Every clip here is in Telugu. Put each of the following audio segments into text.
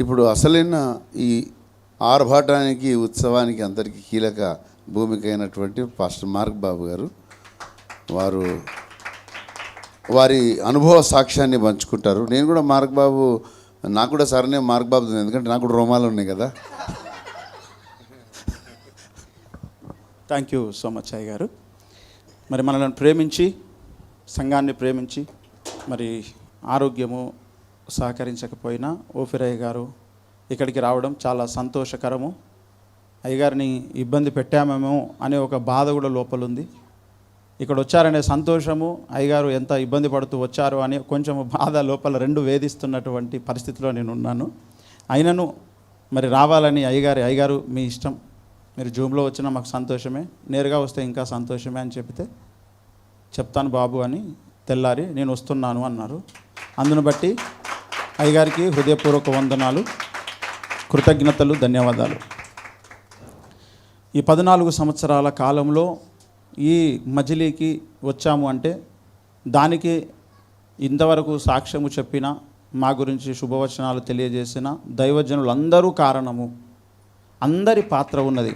ఇప్పుడు అసలైన ఈ ఆర్భాటానికి ఉత్సవానికి అందరికీ కీలక భూమిక అయినటువంటి పాస్టర్ మార్క్ బాబు గారు వారి అనుభవ సాక్ష్యాన్ని పంచుకుంటారు. నేను కూడా మార్క్ బాబు, నాకు కూడా సరనే మార్క్ బాబు, ఎందుకంటే నాకు కూడా రోమాలు ఉన్నాయి కదా. థ్యాంక్ యూ సో మచ్ అయ్య గారు. మరి మనల్ని ప్రేమించి, సంఘాన్ని ప్రేమించి, మరి ఆరోగ్యము సహకరించకపోయినా ఓఫిరయ్య గారు ఇక్కడికి రావడం చాలా సంతోషకరము. అయ్యగారిని ఇబ్బంది పెట్టామేమో అనే ఒక బాధ కూడా లోపల ఉంది. ఇక్కడ వచ్చారనే సంతోషము, అయ్యగారు ఎంత ఇబ్బంది పడుతూ వచ్చారు అనే కొంచెం బాధ లోపల రెండు వేధిస్తున్నటువంటి పరిస్థితిలో నేను ఉన్నాను. అయినను మరి రావాలని అయ్యగారు మీ ఇష్టం, మీరు జూమ్లో వచ్చినా మాకు సంతోషమే, నేరుగా వస్తే ఇంకా సంతోషమే అని చెప్తాను బాబు అని తెల్లారి నేను వస్తున్నాను అన్నారు. అందును బట్టి అయ్యగారికి హృదయపూర్వక వందనాలు, కృతజ్ఞతలు, ధన్యవాదాలు. ఈ 14 సంవత్సరాల కాలంలో ఈ మజిలీకి వచ్చాము అంటే దానికి ఇంతవరకు సాక్ష్యము చెప్పిన, మా గురించి శుభవచనాలు తెలియజేసిన దైవజనులందరూ కారణము, అందరి పాత్ర ఉన్నది,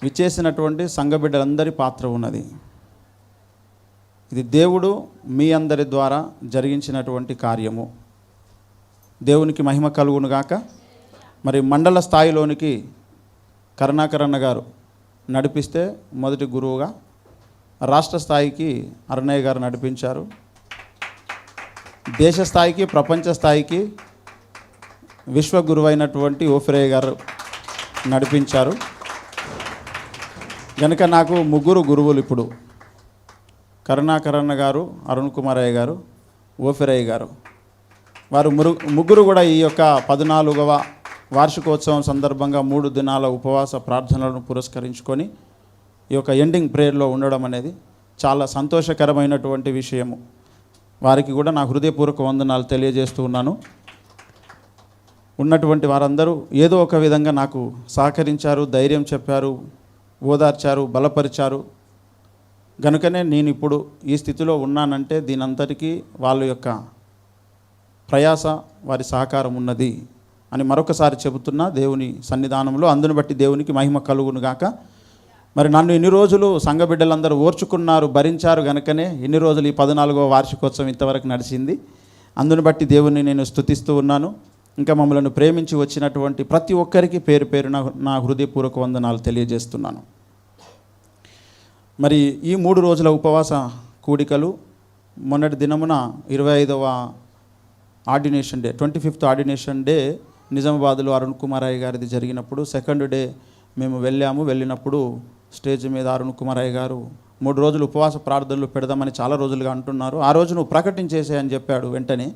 విచ్చేసినటువంటి సంఘబిడ్డలందరి పాత్ర ఉన్నది. ఇది దేవుడు మీ అందరి ద్వారా జరిగించినటువంటి కార్యము. దేవునికి మహిమ కలుగునుగాక. మరి మండల స్థాయిలోనికి కరుణాకరణ గారు నడిపిస్తే మొదటి గురువుగా, రాష్ట్ర స్థాయికి అరుణయ్య గారు నడిపించారు, దేశ స్థాయికి ప్రపంచ స్థాయికి విశ్వగురువు అయినటువంటి ఓఫిరయ్య గారు నడిపించారు. కనుక నాకు 3 గురువులు ఇప్పుడు, కరుణాకరణ గారు, అరుణ్ కుమార్ అయ్య గారు, ఓఫిరయ్య గారు. వారు ముగ్గురు కూడా ఈ యొక్క 14వ వార్షికోత్సవం సందర్భంగా 3 దినాల ఉపవాస ప్రార్థనలను పురస్కరించుకొని ఈ యొక్క ఎండింగ్ ప్రేయర్లో ఉండడం అనేది చాలా సంతోషకరమైనటువంటి విషయము. వారికి కూడా నా హృదయపూర్వక వందనాలు తెలియజేస్తూ ఉన్నాను. ఉన్నటువంటి వారందరూ ఏదో ఒక విధంగా నాకు సహకరించారు, ధైర్యం చెప్పారు, ఓదార్చారు, బలపరిచారు. కనుకనే నేను ఇప్పుడు ఈ స్థితిలో ఉన్నానంటే దీనంతటికీ వాళ్ళ యొక్క ప్రయాస, వారి సహకారం ఉన్నది అని మరొకసారి చెబుతున్నా దేవుని సన్నిధానంలో. అందును బట్టి దేవునికి మహిమ కలుగునుగాక. మరి నన్ను ఇన్ని రోజులు సంఘ బిడ్డలందరూ ఓర్చుకున్నారు, భరించారు, కనుకనే ఇన్ని రోజులు ఈ 14వ వార్షికోత్సవం ఇంతవరకు నడిచింది. అందును బట్టి దేవుని నేను స్తుతిస్తూ ఉన్నాను. ఇంకా మమ్మల్ని ప్రేమించి వచ్చినటువంటి ప్రతి ఒక్కరికి పేరు పేరున నా హృదయపూర్వక వందనాలు తెలియజేస్తున్నాను. మరి ఈ 3 రోజుల ఉపవాస కూడికలు మొన్నటి దినమున 25వ ordination day, 25th ordination day నిజామాబాద్లో అరుణ్ కుమార్ అయ్య గారిది జరిగినప్పుడు సెకండ్ డే మేము వెళ్ళినప్పుడు స్టేజ్ మీద అరుణ్ కుమార్ అయ్య గారు 3 రోజులు ఉపవాస ప్రార్థనలు పెడదామని చాలా రోజులుగా అంటున్నారు. ఆ రోజు నువ్వు ప్రకటించేసే అని చెప్పాడు వెంటనే.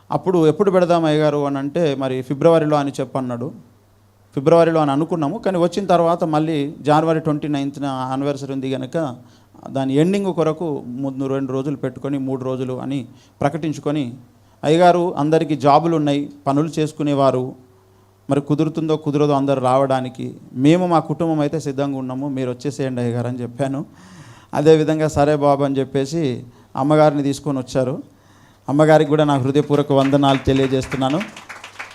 అప్పుడు ఎప్పుడు పెడదాం అయ్య గారు అని అంటే మరి ఫిబ్రవరిలో అని చెప్పన్నాడు. ఫిబ్రవరిలో అని అనుకున్నాము, కానీ వచ్చిన తర్వాత మళ్ళీ జనవరి 29th యానివర్సరీ ఉంది కనుక దాని ఎండింగ్ కొరకు 2 రోజులు పెట్టుకొని 3 రోజులు అని ప్రకటించుకొని, అయ్యగారు అందరికీ జాబులు ఉన్నాయి, పనులు చేసుకునేవారు, మరి కుదురుతుందో కుదరదో అందరు రావడానికి, మేము మా కుటుంబం అయితే సిద్ధంగా ఉన్నాము, మీరు వచ్చేసేయండి అయ్యగారు అని చెప్పాను. అదేవిధంగా సరే బాబు అని చెప్పేసి అమ్మగారిని తీసుకొని వచ్చారు. అమ్మగారికి కూడా నా హృదయపూర్వక వందనాలు తెలియజేస్తున్నాను.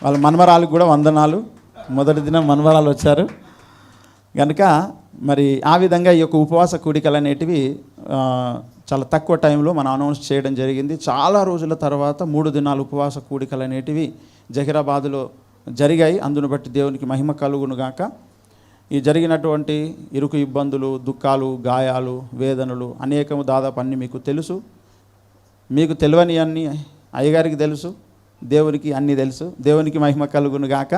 వాళ్ళ మనవరాలకు కూడా వందనాలు. మొదటి దినం మనవరాలు వచ్చారు కనుక మరి ఆ విధంగా ఈ యొక్క ఉపవాస కూడికలు అనేటివి చాలా తక్కువ టైంలో మనం అనౌన్స్ చేయడం జరిగింది. చాలా రోజుల తర్వాత 3 దినాల ఉపవాస కూడికలు అనేటివి జహీరాబాదులో జరిగాయి. అందును బట్టి దేవునికి మహిమ కలుగునుగాక. ఈ జరిగినటువంటి ఇరుకు ఇబ్బందులు, దుఃఖాలు, గాయాలు, వేదనలు అనేకము దాదాపు అన్నీ మీకు తెలుసు. మీకు తెలియని అన్నీ అయ్యగారికి తెలుసు, దేవునికి అన్నీ తెలుసు. దేవునికి మహిమ కలుగునుగాక.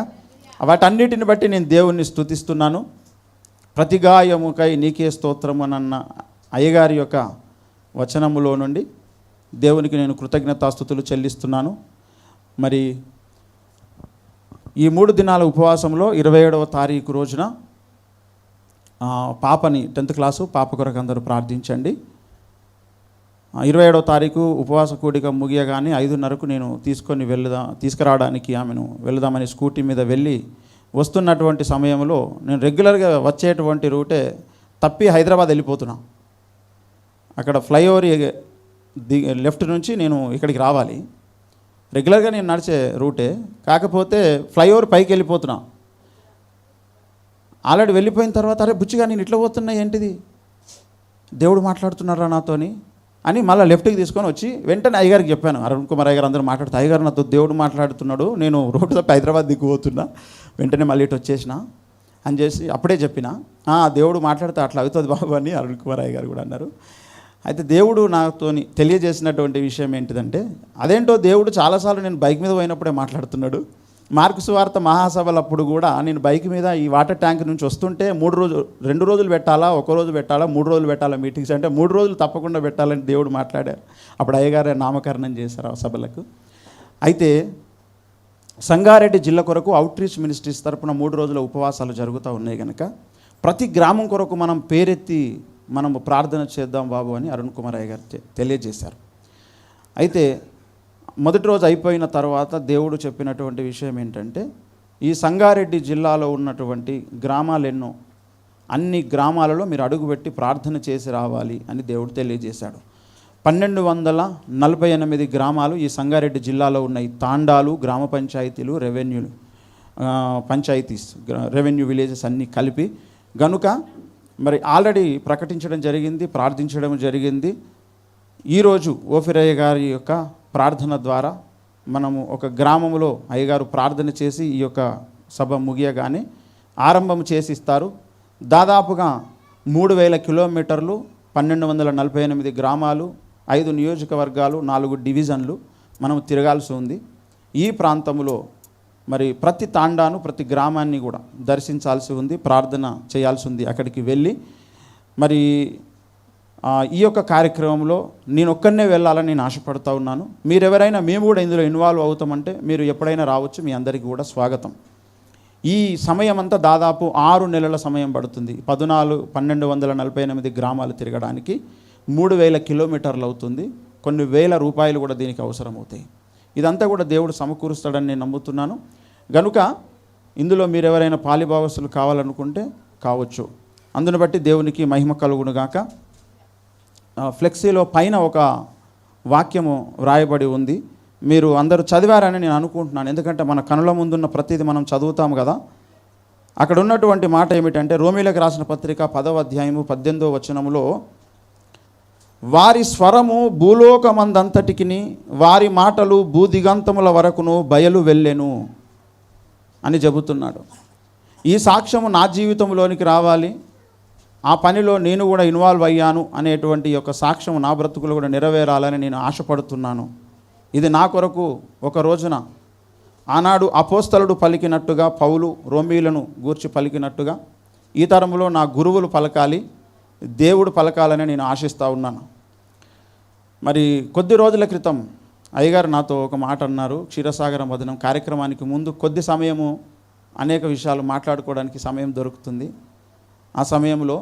వాటన్నిటిని బట్టి నేను దేవుణ్ణి స్తుతిస్తున్నాను. ప్రతి గాయముకై నీకే స్తోత్రము అన్న అయ్యగారి యొక్క వచనములో నుండి దేవునికి నేను కృతజ్ఞతాస్తుతులు చెల్లిస్తున్నాను. మరి ఈ 3 దినాల ఉపవాసంలో 27వ తారీఖు రోజున పాపని 10th క్లాసు పాప కొరకు అందరూ ప్రార్థించండి. 27వ తారీఖు ఉపవాస కూడిక ముగియగానే 5:30కు నేను తీసుకురావడానికి ఆమెను వెళదామని స్కూటీ మీద వెళ్ళి వస్తున్నటువంటి సమయంలో నేను రెగ్యులర్గా వచ్చేటువంటి రూటే తప్పి హైదరాబాద్ వెళ్ళిపోతున్నా. అక్కడ ఫ్లైఓవర్ లెఫ్ట్ నుంచి నేను ఇక్కడికి రావాలి. రెగ్యులర్గా నేను నడిచే రూటే, కాకపోతే ఫ్లైఓవర్ పైకి వెళ్ళిపోతున్నా. ఆల్రెడీ వెళ్ళిపోయిన తర్వాత అరే బుచ్చిగా నేను ఇట్లా పోతున్నా ఏంటిది, దేవుడు మాట్లాడుతున్నారా నాతోని అని మళ్ళీ లెఫ్ట్కి తీసుకొని వచ్చి వెంటనే అయ్యగారికి చెప్పాను. అరుణ్ కుమార్ అయ్యగారు అందరూ మాట్లాడుతూ, అయ్యగారు నాతో దేవుడు మాట్లాడుతున్నాడు, నేను రోడ్డు తప్పి హైదరాబాద్ దిక్కుపోతున్నా, వెంటనే మళ్ళీ ఇటు వచ్చేసిన అని చేసి అప్పుడే చెప్పిన. దేవుడు మాట్లాడితే అట్లా అవుతుంది బాబు అని అరుణ్ కుమార్ అయ్యగారు కూడా అన్నారు. అయితే దేవుడు నాతోని తెలియజేసినటువంటి విషయం ఏంటిదంటే, అదేంటో దేవుడు చాలాసార్లు నేను బైక్ మీద పోయినప్పుడే మాట్లాడుతున్నాడు. మార్కు సువార్త మహాసభలప్పుడు కూడా నేను బైక్ మీద ఈ వాటర్ ట్యాంక్ నుంచి వస్తుంటే 2 రోజులు పెట్టాలా, 1 రోజు పెట్టాలా, 3 రోజులు పెట్టాలా మీటింగ్స్ అంటే 3 రోజులు తప్పకుండా పెట్టాలని దేవుడు మాట్లాడారు. అప్పుడు అయ్యగారే నామకరణం చేశారు ఆ సభలకు. అయితే సంగారెడ్డి జిల్లా కొరకు అవుట్రీచ్ మినిస్ట్రీస్ తరపున 3 రోజుల ఉపవాసాలు జరుగుతూ ఉన్నాయి కనుక ప్రతి గ్రామం కొరకు మనం పేరెత్తి మనము ప్రార్థన చేద్దాం బాబు అని అరుణ్ కుమార్ అయ్య గారు తెలియజేశారు. అయితే మొదటి రోజు అయిపోయిన తర్వాత దేవుడు చెప్పినటువంటి విషయం ఏంటంటే, ఈ సంగారెడ్డి జిల్లాలో ఉన్నటువంటి గ్రామాలెన్నో, అన్ని గ్రామాలలో మీరు అడుగుపెట్టి ప్రార్థన చేసి రావాలి అని దేవుడు తెలియజేశాడు. 1248 గ్రామాలు ఈ సంగారెడ్డి జిల్లాలో ఉన్నాయి. తాండాలు, గ్రామ పంచాయతీలు, పంచాయతీస్, రెవెన్యూ విలేజెస్ అన్నీ కలిపి గనుక మరి ఆల్రెడీ ప్రకటించడం జరిగింది, ప్రార్థించడం జరిగింది. ఈరోజు ఓఫిరయ్య గారి యొక్క ప్రార్థన ద్వారా మనము ఒక గ్రామంలో అయ్యగారు ప్రార్థన చేసి ఈ యొక్క సభ ముగియగానే ఆరంభం చేసి ఇస్తారు. దాదాపుగా 3000 కిలోమీటర్లు, 1248 గ్రామాలు, 5 నియోజకవర్గాలు, 4 డివిజన్లు మనం తిరగాల్సి ఉంది. ఈ ప్రాంతంలో మరి ప్రతి తాండాను, ప్రతి గ్రామాన్ని కూడా దర్శించాల్సి ఉంది, ప్రార్థన చేయాల్సి ఉంది. అక్కడికి వెళ్ళి మరి ఈ యొక్క కార్యక్రమంలో నేను ఒక్కనే వెళ్ళాలని నేను ఆశపడుతూ ఉన్నాను. మీరెవరైనా మేము కూడా ఇందులో ఇన్వాల్వ్ అవుతామంటే మీరు ఎప్పుడైనా రావచ్చు, మీ అందరికీ కూడా స్వాగతం. ఈ సమయం అంతా దాదాపు 6 నెలల సమయం పడుతుంది. 1248 గ్రామాలు తిరగడానికి 3000 కిలోమీటర్లు అవుతుంది. కొన్ని వేల రూపాయలు కూడా దీనికి అవసరం అవుతాయి. ఇదంతా కూడా దేవుడు సమకూరుస్తాడని నేను నమ్ముతున్నాను. గనుక ఇందులో మీరెవరైనా పాలిభాగస్తులు కావాలనుకుంటే కావచ్చు. అందును బట్టి దేవునికి మహిమ కలుగునుగాక. ఫ్లెక్సీలో పైన ఒక వాక్యము వ్రాయబడి ఉంది. మీరు అందరూ చదివారని నేను అనుకుంటున్నాను, ఎందుకంటే మన కనుల ముందున్న ప్రతిదీ మనం చదువుతాము కదా. అక్కడ ఉన్నటువంటి మాట ఏమిటంటే, రోమీలకు రాసిన పత్రిక 10వ అధ్యాయము 18వ వచనములో, వారి స్వరము భూలోకమందంతటికిని, వారి మాటలు భూదిగంతముల వరకును బయలు వెళ్ళెను అని చెబుతున్నాడు. ఈ సాక్ష్యము నా జీవితంలోనికి రావాలి, ఆ పనిలో నేను కూడా ఇన్వాల్వ్ అయ్యాను అనేటువంటి యొక్క సాక్ష్యం నా బ్రతుకులు కూడా నెరవేరాలని నేను ఆశపడుతున్నాను. ఇది నా కొరకు ఒక రోజున ఆనాడు అపోస్తలుడు పలికినట్టుగా, పౌలు రోమీలను గూర్చి పలికినట్టుగా ఈ తరంలో నా గురువులు పలకాలి, దేవుడు పలకాలని నేను ఆశిస్తూ ఉన్నాను. మరి కొద్ది రోజుల క్రితం అయ్యగారు నాతో ఒక మాట అన్నారు. క్షీరసాగర మదనం కార్యక్రమానికి ముందు కొద్ది సమయము అనేక విషయాలు మాట్లాడుకోవడానికి సమయం దొరుకుతుంది. ఆ సమయంలో,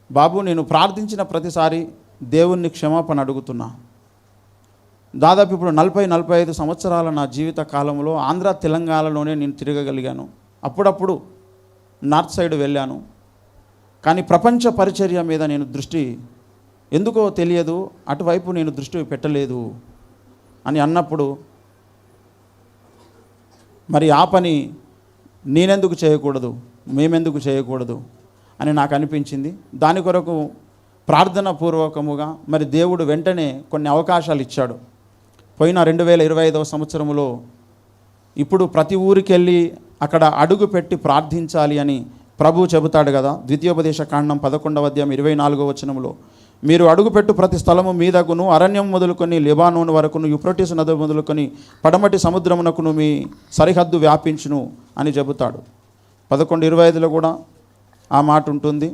బాబు నేను ప్రార్థించిన ప్రతిసారి దేవుణ్ణి క్షమాపణ అడుగుతున్నా. దాదాపు ఇప్పుడు 40-45 సంవత్సరాల నా జీవిత కాలంలో ఆంధ్ర తెలంగాణలోనే నేను తిరగగలిగాను. అప్పుడప్పుడు నార్త్ సైడ్ వెళ్ళాను, కానీ ప్రపంచ పరిచర్య మీద నేను దృష్టి ఎందుకో తెలియదు, అటువైపు నేను దృష్టి పెట్టలేదు అని అన్నప్పుడు, మరి ఆ పని నేనెందుకు చేయకూడదు, మేమెందుకు చేయకూడదు అని నాకు అనిపించింది. దాని కొరకు ప్రార్థన పూర్వకముగా మరి దేవుడు వెంటనే కొన్ని అవకాశాలు ఇచ్చాడు. పోయిన 2025వ సంవత్సరంలో ఇప్పుడు ప్రతి ఊరికి వెళ్ళి అక్కడ అడుగు పెట్టి ప్రార్థించాలి అని ప్రభువు చెబుతాడు కదా. ద్వితీయోపదేశ కాండం 11వ అధ్యాయం 24వ వచనంలో, మీరు అడుగుపెట్టు ప్రతి స్థలము మీదకును, అరణ్యం మొదలుకొని లెబానోను వరకును, యూఫ్రటీసు నది మొదలుకొని పడమటి సముద్రమునకును మీ సరిహద్దు వ్యాపించును అని చెబుతాడు. 11:25లో కూడా ఆ మాట ఉంటుంది.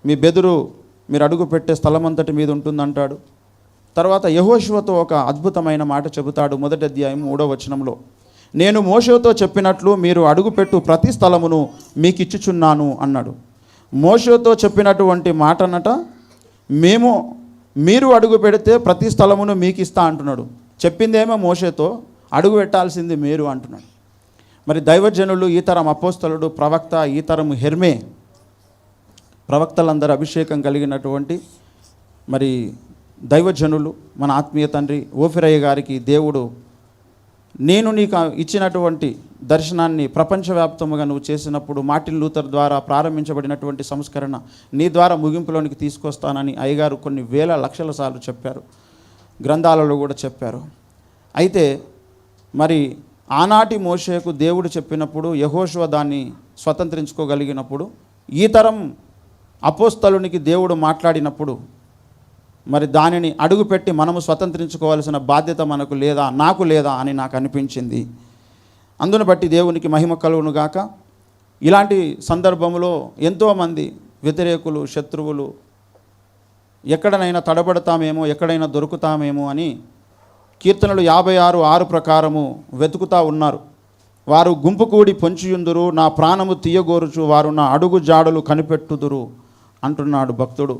మీ బెదురు మీరు అడుగు పెట్టే స్థలమంతటి మీద ఉంటుందంటాడు. తర్వాత యెహోషువతో ఒక అద్భుతమైన మాట చెబుతాడు. 1వ అధ్యాయం 3వ వచనంలో, నేను మోషేతో చెప్పినట్లు మీరు అడుగుపెట్టు ప్రతి స్థలమును మీకు ఇచ్చుచున్నాను అన్నాడు. మోషేతో చెప్పినటువంటి మాటనట మీరు అడుగు పెడితే ప్రతి స్థలమును మీకు ఇస్తా అంటున్నాడు. చెప్పిందేమో మోషేతో, అడుగు పెట్టాల్సింది మీరు అంటున్నాడు. మరి దైవజనులు, ఈ తరం అపోస్తలుడు, ప్రవక్త, ఈ తరం హెర్మే, ప్రవక్తలందరూ అభిషేకం కలిగినటువంటి మరి దైవజనులు మన ఆత్మీయ తండ్రి ఓఫిరయ్య గారికి దేవుడు నేను నీకు ఇచ్చినటువంటి దర్శనాన్ని ప్రపంచవ్యాప్తంగా నువ్వు చేసినప్పుడు మార్టిన్ లూథర్ ద్వారా ప్రారంభించబడినటువంటి సంస్కరణ నీ ద్వారా ముగింపులోనికి తీసుకొస్తానని అయ్యగారు కొన్ని వేల లక్షల సార్లు చెప్పారు, గ్రంథాలలో కూడా చెప్పారు. అయితే మరి ఆనాటి మోషేకు దేవుడు చెప్పినప్పుడు యెహోషువ దాన్ని స్వతంత్రించుకోగలిగినప్పుడు ఈ తరం అపోస్తలునికి దేవుడు మాట్లాడినప్పుడు మరి దానిని అడుగుపెట్టి మనము స్వతంత్రించుకోవాల్సిన బాధ్యత మనకు లేదా, నాకు లేదా అని నాకు అనిపించింది. అందును బట్టి దేవునికి మహిమ కలుగును గాక. ఇలాంటి సందర్భంలో ఎంతోమంది వ్యతిరేకులు, శత్రువులు ఎక్కడనైనా తడబడతామేమో, ఎక్కడైనా దొరుకుతామేమో అని కీర్తనలు 56:6 ప్రకారము వెతుకుతూ ఉన్నారు. వారు గుంపు కూడి పొంచియుందురు, నా ప్రాణము తీయగోరుచు వారు నా అడుగు జాడలు కనిపెట్టుదురు అంటున్నాడు భక్తుడు.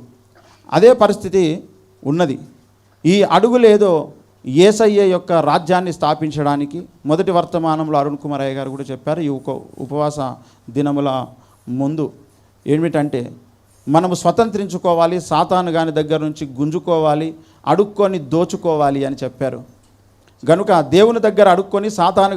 అదే పరిస్థితి ఉన్నది. ఈ అడుగులేదో యేసయ్య యొక్క రాజ్యాన్ని స్థాపించడానికి మొదటి వర్తమానంలో అరుణ్ కుమార్ అయ్య గారు కూడా చెప్పారు. ఈ ఉపవాస దినముల ముందు ఏమిటంటే మనము స్వతంత్రించుకోవాలి, సాతాను గాని దగ్గర నుంచి గుంజుకోవాలి, అడుక్కొని దోచుకోవాలి అని చెప్పారు. గనుక దేవుని దగ్గర అడుక్కొని సాతాను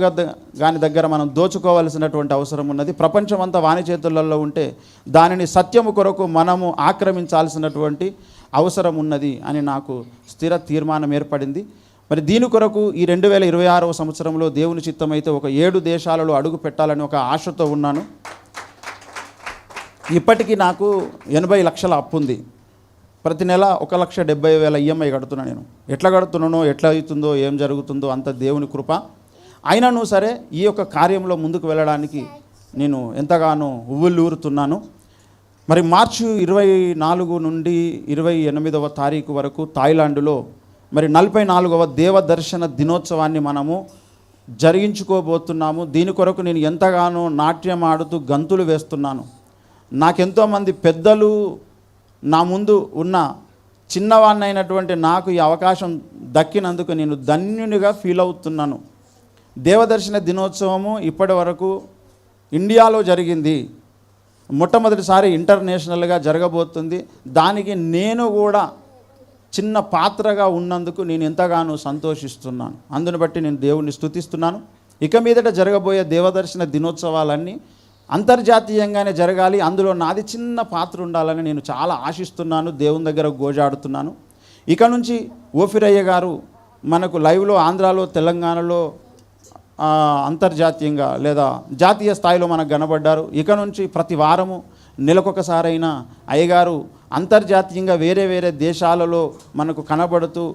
గాని దగ్గర మనం దోచుకోవాల్సినటువంటి అవసరం ఉన్నది. ప్రపంచం అంతా వాని చేతులలో ఉంటే దానిని సత్యము కొరకు మనము ఆక్రమించాల్సినటువంటి అవసరం ఉన్నది అని నాకు స్థిర తీర్మానం ఏర్పడింది. మరి దీని కొరకు ఈ 2026వ సంవత్సరంలో దేవుని చిత్తమైతే ఒక 7 దేశాలలో అడుగు పెట్టాలని ఒక ఆశతో ఉన్నాను. ఇప్పటికీ నాకు 80 లక్షల అప్పు ఉంది. ప్రతి నెల 1,70,000 ఈఎంఐ కడుతున్నాను. నేను ఎట్లా కడుతున్నానో, ఎట్లా అవుతుందో, ఏం జరుగుతుందో అంత దేవుని కృప. అయినను సరే ఈ యొక్క కార్యంలో ముందుకు వెళ్ళడానికి నేను ఎంతగానో ఉవ్వులూరుతున్నాను. మరి మార్చి 24 నుండి 28వ తారీఖు వరకు థాయిలాండ్లో మరి 44వ దేవదర్శన దినోత్సవాన్ని మనము జరిగించుకోబోతున్నాము. దీని కొరకు నేను ఎంతగానో నాట్యం ఆడుతూ గంతులు వేస్తున్నాను. నాకెంతోమంది పెద్దలు నా ముందు ఉన్న చిన్నవాడినైనటువంటి నాకు ఈ అవకాశం దక్కినందుకు నేను ధన్యునిగా ఫీల్ అవుతున్నాను. దేవదర్శన దినోత్సవము ఇప్పటి వరకు ఇండియాలో జరిగింది, మొట్టమొదటిసారి ఇంటర్నేషనల్గా జరగబోతుంది. దానికి నేను కూడా చిన్న పాత్రగా ఉన్నందుకు నేను ఎంతగానో సంతోషిస్తున్నాను. అందుని బట్టి నేను దేవుణ్ణి స్తుతిస్తున్నాను. ఇక మీదట జరగబోయే దేవదర్శన దినోత్సవాలన్నీ అంతర్జాతీయంగానే జరగాలి, అందులో నాది చిన్న పాత్ర ఉండాలని నేను చాలా ఆశిస్తున్నాను, దేవుని దగ్గర గోజాడుతున్నాను. ఇక నుంచి ఓఫిరయ్య గారు మనకు లైవ్లో ఆంధ్రాలో, తెలంగాణలో, అంతర్జాతీయంగా లేదా జాతీయ స్థాయిలో మనకు కనబడ్డారు. ఇక నుంచి ప్రతి వారము నెలకొకసారైనా అయ్యగారు అంతర్జాతీయంగా వేరే వేరే దేశాలలో మనకు కనబడుతూ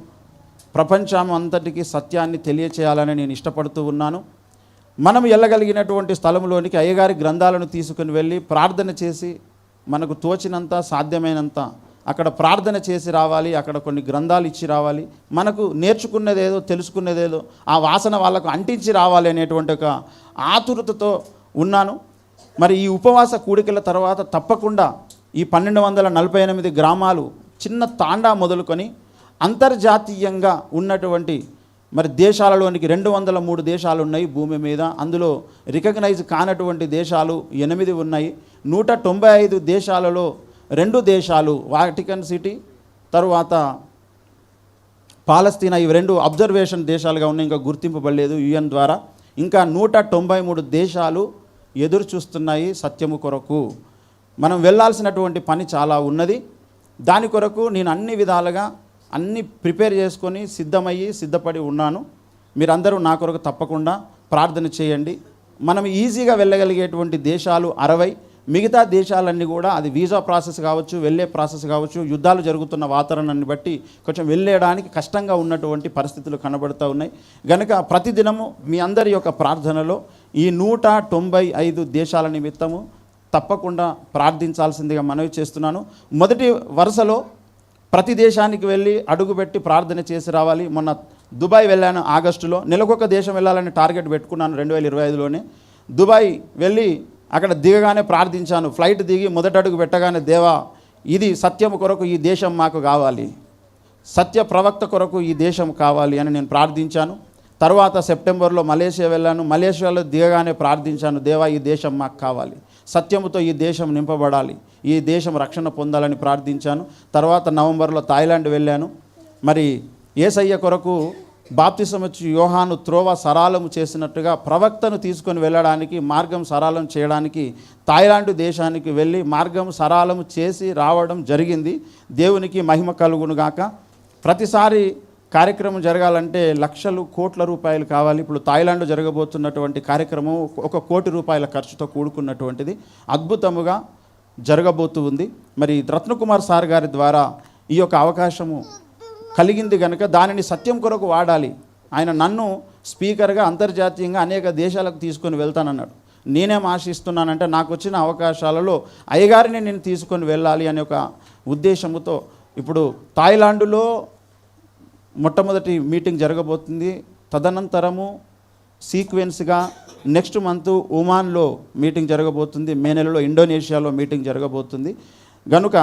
ప్రపంచం అంతటికి సత్యాన్ని తెలియచేయాలని నేను ఇష్టపడుతూ ఉన్నాను. మనం వెళ్ళగలిగినటువంటి స్థలంలోనికి అయ్యగారి గ్రంథాలను తీసుకుని వెళ్ళి ప్రార్థన చేసి మనకు తోచినంత సాధ్యమైనంత అక్కడ ప్రార్థన చేసి రావాలి. అక్కడ కొన్ని గ్రంథాలు ఇచ్చి రావాలి. మనకు నేర్చుకున్నదేదో, తెలుసుకున్నదేదో ఆ వాసన వాళ్ళకు అంటించి రావాలి అనేటువంటి ఒక ఆతురతతో ఉన్నాను. మరి ఈ ఉపవాస కూడికల తర్వాత తప్పకుండా ఈ 1248 గ్రామాలు చిన్న తాండా మొదలుకొని అంతర్జాతీయంగా ఉన్నటువంటి మరి దేశాలలోనికి 203 దేశాలు ఉన్నాయి భూమి మీద. అందులో రికగ్నైజ్ కానటువంటి దేశాలు 8 ఉన్నాయి. 195 దేశాలలో 2 దేశాలు వాటికన్ సిటీ, తరువాత పాలస్తీనా, ఇవి 2 అబ్జర్వేషన్ దేశాలుగా ఉన్నాయి, ఇంకా గుర్తింపబడలేదు యుఎన్ ద్వారా. ఇంకా 193 దేశాలు ఎదురు చూస్తున్నాయి సత్యము కొరకు. మనం వెళ్ళాల్సినటువంటి పని చాలా ఉన్నది. దాని కొరకు నేను అన్ని విధాలుగా అన్నీ ప్రిపేర్ చేసుకొని సిద్ధపడి ఉన్నాను. మీరందరూ నా కొరకు తప్పకుండా ప్రార్థన చేయండి. మనం ఈజీగా వెళ్ళగలిగేటువంటి దేశాలు 60, మిగతా దేశాలన్నీ కూడా అది వీసా ప్రాసెస్ కావచ్చు, వెళ్ళే ప్రాసెస్ కావచ్చు, యుద్ధాలు జరుగుతున్న వాతావరణాన్ని బట్టి కొంచెం వెళ్ళడానికి కష్టంగా ఉన్నటువంటి పరిస్థితులు కనబడుతూ ఉన్నాయి. కనుక ప్రతిదినము మీ అందరి యొక్క ప్రార్థనలో ఈ 195 దేశాల నిమిత్తము తప్పకుండా ప్రార్థించాల్సిందిగా మనవి చేస్తున్నాను. మొదటి వరుసలో ప్రతి దేశానికి వెళ్ళి అడుగుపెట్టి ప్రార్థన చేసి రావాలి. మొన్న దుబాయ్ వెళ్ళాను ఆగస్టులో. నెలకొక దేశం వెళ్ళాలని టార్గెట్ పెట్టుకున్నాను 2025లోనే. దుబాయ్ వెళ్ళి అక్కడ దిగగానే ప్రార్థించాను. ఫ్లైట్ దిగి మొదటి అడుగు పెట్టగానే, దేవా ఇది సత్యం కొరకు ఈ దేశం మాకు కావాలి, సత్య ప్రవక్త కొరకు ఈ దేశం కావాలి అని నేను ప్రార్థించాను. తర్వాత సెప్టెంబర్లో మలేషియా వెళ్ళాను. మలేషియాలో దిగగానే ప్రార్థించాను, దేవా ఈ దేశం మాకు కావాలి, సత్యముతో ఈ దేశం నింపబడాలి, ఈ దేశం రక్షణ పొందాలని ప్రార్థించాను. తర్వాత నవంబర్లో థాయిలాండ్ వెళ్ళాను. మరి యేసయ్య కొరకు బాప్తిసం ఇచ్చి యోహాను త్రోవ సరాలము చేసినట్టుగా ప్రవక్తను తీసుకొని వెళ్ళడానికి, మార్గం సరాలం చేయడానికి థాయిలాండ్ దేశానికి వెళ్ళి మార్గం సరాలము చేసి రావడం జరిగింది. దేవునికి మహిమ కలుగునుగాక. ప్రతిసారి కార్యక్రమం జరగాలంటే లక్షలు కోట్ల రూపాయలు కావాలి. ఇప్పుడు థాయిలాండ్లో జరగబోతున్నటువంటి కార్యక్రమం 1 కోటి రూపాయల ఖర్చుతో కూడుకున్నటువంటిది, అద్భుతముగా జరగబోతూ ఉంది. మరి రత్నకుమార్ సార్ గారి ద్వారా ఈ యొక్క అవకాశము కలిగింది కనుక దానిని సత్యం కొరకు వాడాలి. ఆయన నన్ను స్పీకర్గా అంతర్జాతీయంగా అనేక దేశాలకు తీసుకొని వెళ్తానన్నాడు. నేనేం ఆశిస్తున్నానంటే నాకు వచ్చిన అవకాశాలలో అయ్యగారిని నేను తీసుకొని వెళ్ళాలి అనే ఒక ఉద్దేశంతో ఇప్పుడు థాయిలాండ్లో మొట్టమొదటి మీటింగ్ జరగబోతుంది. తదనంతరము సీక్వెన్స్గా నెక్స్ట్ మంత్ ఒమాన్లో మీటింగ్ జరగబోతుంది. మే నెలలో ఇండోనేషియాలో మీటింగ్ జరగబోతుంది. గనుక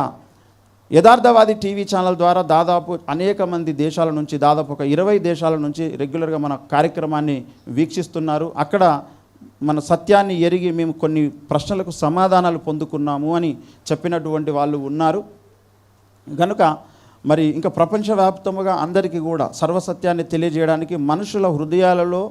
యథార్థవాది టీవీ ఛానల్ ద్వారా దాదాపు అనేక మంది దేశాల నుంచి, దాదాపు ఒక 20 దేశాల నుంచి రెగ్యులర్గా మన కార్యక్రమాన్ని వీక్షిస్తున్నారు. అక్కడ మన సత్యాన్ని ఎరిగి మేము కొన్ని ప్రశ్నలకు సమాధానాలు పొందుకున్నాము అని చెప్పినటువంటి వాళ్ళు ఉన్నారు. గనుక మరి ఇంకా ప్రపంచవ్యాప్తముగా అందరికీ కూడా సర్వసత్యాన్ని తెలియజేయడానికి మనుషుల హృదయాలలో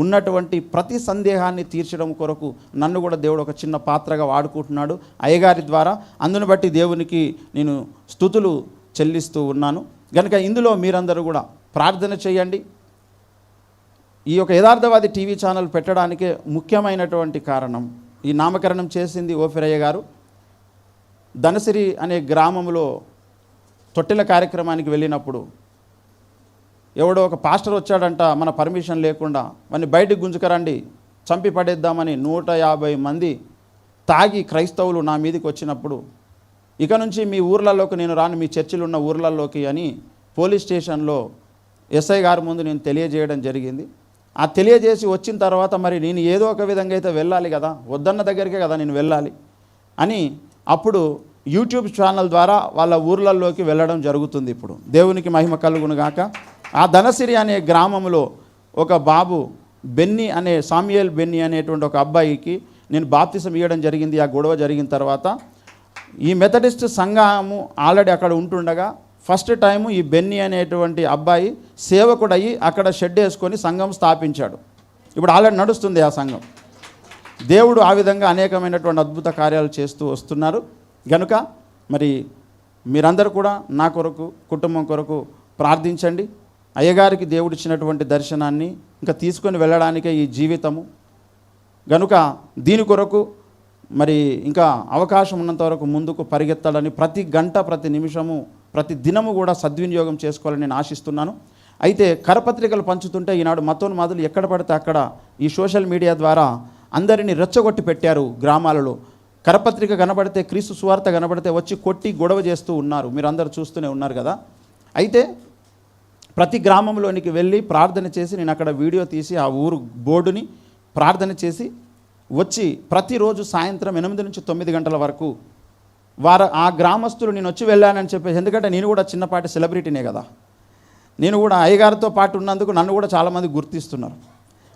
ఉన్నటువంటి ప్రతి సందేహాన్ని తీర్చడం కొరకు నన్ను కూడా దేవుడు ఒక చిన్న పాత్రగా వాడుకుంటున్నాడు అయ్యగారి ద్వారా. అందును బట్టి దేవునికి నేను స్తుతులు చెల్లిస్తూ ఉన్నాను. కనుక ఇందులో మీరందరూ కూడా ప్రార్థన చేయండి. ఈ యొక్క యథార్థవాది టీవీ ఛానల్ పెట్టడానికే ముఖ్యమైనటువంటి కారణం, ఈ నామకరణం చేసింది ఓఫిరయ్య గారు. ధనసిరి అనే గ్రామంలో తొట్టెల కార్యక్రమానికి వెళ్ళినప్పుడు ఎవడో ఒక పాస్టర్ వచ్చాడంట, మన పర్మిషన్ లేకుండా వాడిని బయటికి గుంజుకరండి, చంపి పడేద్దామని 150 మంది తాగి క్రైస్తవులు నా మీదకి వచ్చినప్పుడు, ఇక నుంచి మీ ఊర్లలోకి నేను రాను, మీ చర్చిలు ఉన్న ఊర్లలోకి అని పోలీస్ స్టేషన్లో ఎస్ఐ గారి ముందు నేను తెలియజేయడం జరిగింది. ఆ తెలియజేసి వచ్చిన తర్వాత మరి నేను ఏదో ఒక విధంగా అయితే వెళ్ళాలి కదా, వద్దన్న దగ్గరికే కదా నేను వెళ్ళాలి అని అప్పుడు యూట్యూబ్ ఛానల్ ద్వారా వాళ్ళ ఊర్లలోకి వెళ్ళడం జరుగుతుంది. ఇప్పుడు దేవునికి మహిమ కలుగును గాక. ఆ ధనసిరి అనే గ్రామంలో ఒక బాబు బెన్నీ అనే సామ్యుయేల్ బెన్నీ అనేటువంటి ఒక అబ్బాయికి నేను బాప్తిసం ఇవ్వడం జరిగింది. ఆ గొడవ జరిగిన తర్వాత ఈ మెథడిస్ట్ సంఘము ఆల్రెడీ అక్కడ ఉంటుండగా ఫస్ట్ టైము ఈ బెన్నీ అనేటువంటి అబ్బాయి సేవకుడయ్యి అక్కడ షెడ్ వేసుకొని సంఘం స్థాపించాడు. ఇప్పుడు ఆల్రెడీ నడుస్తుంది ఆ సంఘం. దేవుడు ఆ విధంగా అనేకమైనటువంటి అద్భుత కార్యాలు చేస్తూ వస్తున్నారు. గనుక మరి మీరందరూ కూడా నా కొరకు, కుటుంబం కొరకు ప్రార్థించండి. అయ్యగారికి దేవుడిచ్చినటువంటి దర్శనాన్ని ఇంకా తీసుకొని వెళ్ళడానికే ఈ జీవితము. గనుక దీని కొరకు మరి ఇంకా అవకాశం ఉన్నంత వరకు ముందుకు పరిగెత్తాలని, ప్రతి గంట, ప్రతి నిమిషము, ప్రతి దినము కూడా సద్వినియోగం చేసుకోవాలని నేను ఆశిస్తున్నాను. అయితే కరపత్రికలు పంచుతుంటే ఈనాడు మతోన్మాదులు ఎక్కడ పడితే అక్కడ ఈ సోషల్ మీడియా ద్వారా అందరినీ రెచ్చగొట్టి పెట్టారు. గ్రామాలలో కరపత్రిక కనబడితే, క్రీస్తు సువార్త కనబడితే వచ్చి కొట్టి గొడవ చేస్తూ ఉన్నారు. మీరు అందరూ చూస్తూనే ఉన్నారు కదా. అయితే ప్రతి గ్రామంలోనికి వెళ్ళి ప్రార్థన చేసి నేను అక్కడ వీడియో తీసి ఆ ఊరు బోర్డుని ప్రార్థన చేసి వచ్చి ప్రతిరోజు సాయంత్రం 8 నుంచి 9 గంటల వరకు ఆ గ్రామస్తులు నేను వచ్చి వెళ్ళానని చెప్పేసి, ఎందుకంటే నేను కూడా చిన్నపాటి సెలబ్రిటీనే కదా, నేను కూడా అయ్యగారితో పాటు ఉన్నందుకు నన్ను కూడా చాలామంది గుర్తిస్తున్నారు.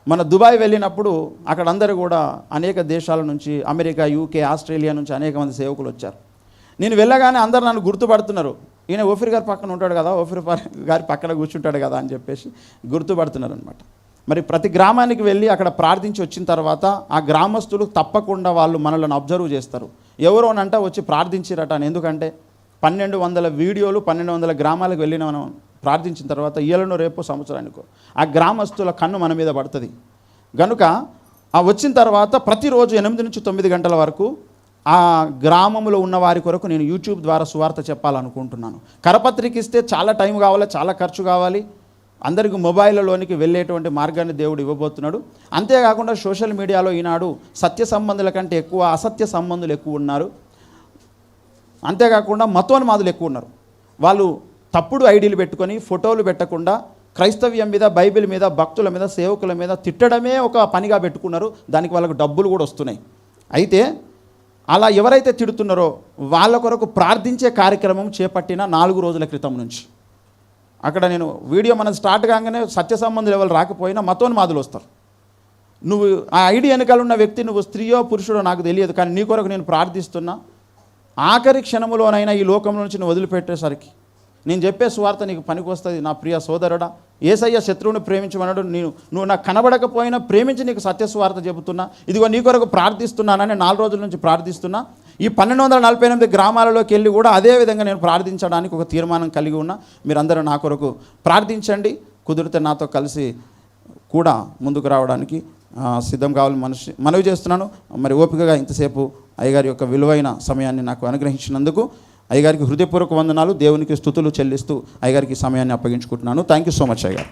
మన దుబాయ్ వెళ్ళినప్పుడు అక్కడ అందరూ కూడా అనేక దేశాల నుంచి, అమెరికా, యూకే, ఆస్ట్రేలియా నుంచి అనేక మంది సేవకులు వచ్చారు. నేను వెళ్ళగానే అందరూ నన్ను గుర్తుపడుతున్నారు. ఈయన ఓఫిర్ గారి పక్కన ఉంటాడు కదా, ఓఫిర్ గారి పక్కన కూర్చుంటాడు కదా అని చెప్పేసి గుర్తుపడుతున్నారు అనమాట. మరి ప్రతి గ్రామానికి వెళ్ళి అక్కడ ప్రార్థించి వచ్చిన తర్వాత ఆ గ్రామస్తులు తప్పకుండా వాళ్ళు మనల్ని అబ్జర్వ్ చేస్తారు. ఎవరోనంట వచ్చి ప్రార్థించిరట అని. ఎందుకంటే 1200 వీడియోలు 1200 గ్రామాలకు వెళ్ళిన మనం ప్రార్థించిన తర్వాత ఇయ్యలను రేపు సంవత్సరానికో ఆ గ్రామస్తుల కన్ను మన మీద పడుతుంది. కనుక ఆ వచ్చిన తర్వాత ప్రతిరోజు 8 నుంచి 9 గంటల వరకు ఆ గ్రామంలో ఉన్న వారి కొరకు నేను యూట్యూబ్ ద్వారా సువార్త చెప్పాలనుకుంటున్నాను. కరపత్రిక ఇస్తే చాలా టైం కావాలి, చాలా ఖర్చు కావాలి. అందరికీ మొబైల్లోనికి వెళ్ళేటువంటి మార్గాన్ని దేవుడు ఇవ్వబోతున్నాడు. అంతేకాకుండా సోషల్ మీడియాలో ఈనాడు సత్య సంబంధుల కంటే ఎక్కువ అసత్య సంబంధులు ఎక్కువ ఉన్నారు. అంతేకాకుండా మతోన్మాదులు ఎక్కువ ఉన్నారు. వాళ్ళు తప్పుడు ఐడీలు పెట్టుకొని ఫోటోలు పెట్టకుండా క్రైస్తవ్యం మీద, బైబిల్ మీద, భక్తుల మీద, సేవకుల మీద తిట్టడమే ఒక పనిగా పెట్టుకున్నారు. దానికి వాళ్ళకు డబ్బులు కూడా వస్తున్నాయి. అయితే అలా ఎవరైతే తిడుతున్నారో వాళ్ళ కొరకు ప్రార్థించే కార్యక్రమం చేపట్టిన 4 రోజుల క్రితం నుంచి అక్కడ నేను వీడియో మనం స్టార్ట్ కాగానే సత్య సంబంధులు ఎవరు రాకపోయినా మతోన్మాదులు వస్తారు. నువ్వు ఆ ఐడి వెనకాల ఉన్న వ్యక్తి నువ్వు స్త్రీయో పురుషుడో నాకు తెలియదు, కానీ నీ కొరకు నేను ప్రార్థిస్తున్నా. ఆఖరి క్షణములోనైనా ఈ లోకంలో నుంచి నువ్వు వదిలిపెట్టేసరికి నేను చెప్పే సువార్త నీకు పనికి వస్తుంది నా ప్రియ సోదరుడా. యేసయ్య శత్రువుని ప్రేమించమన్నాడు. నువ్వు నాకు కనబడకపోయినా ప్రేమించి నీకు సత్య సువార్త చెబుతున్నా. ఇదిగో నీ కొరకు ప్రార్థిస్తున్నానని 4 రోజుల నుంచి ప్రార్థిస్తున్నా. ఈ 1248 గ్రామాలలోకి వెళ్ళి కూడా అదే విధంగా నేను ప్రార్థించడానికి ఒక తీర్మానం కలిగి ఉన్నా. మీరందరూ నా కొరకు ప్రార్థించండి. కుదిరితే నాతో కలిసి కూడా ముందుకు రావడానికి సిద్ధం కావాలని మనవి చేస్తున్నాను. మరి ఓపికగా ఇంతసేపు అయ్యగారి యొక్క విలువైన సమయాన్ని నాకు అనుగ్రహించినందుకు అయ్యగారికి హృదయపూర్వక వందనాలు. దేవునికి స్తుతులు చెల్లిస్తూ అయ్యగారికి సమయాన్ని అప్పగించుకుంటున్నాను. థ్యాంక్ యూ సో మచ్ అయ్యగారు.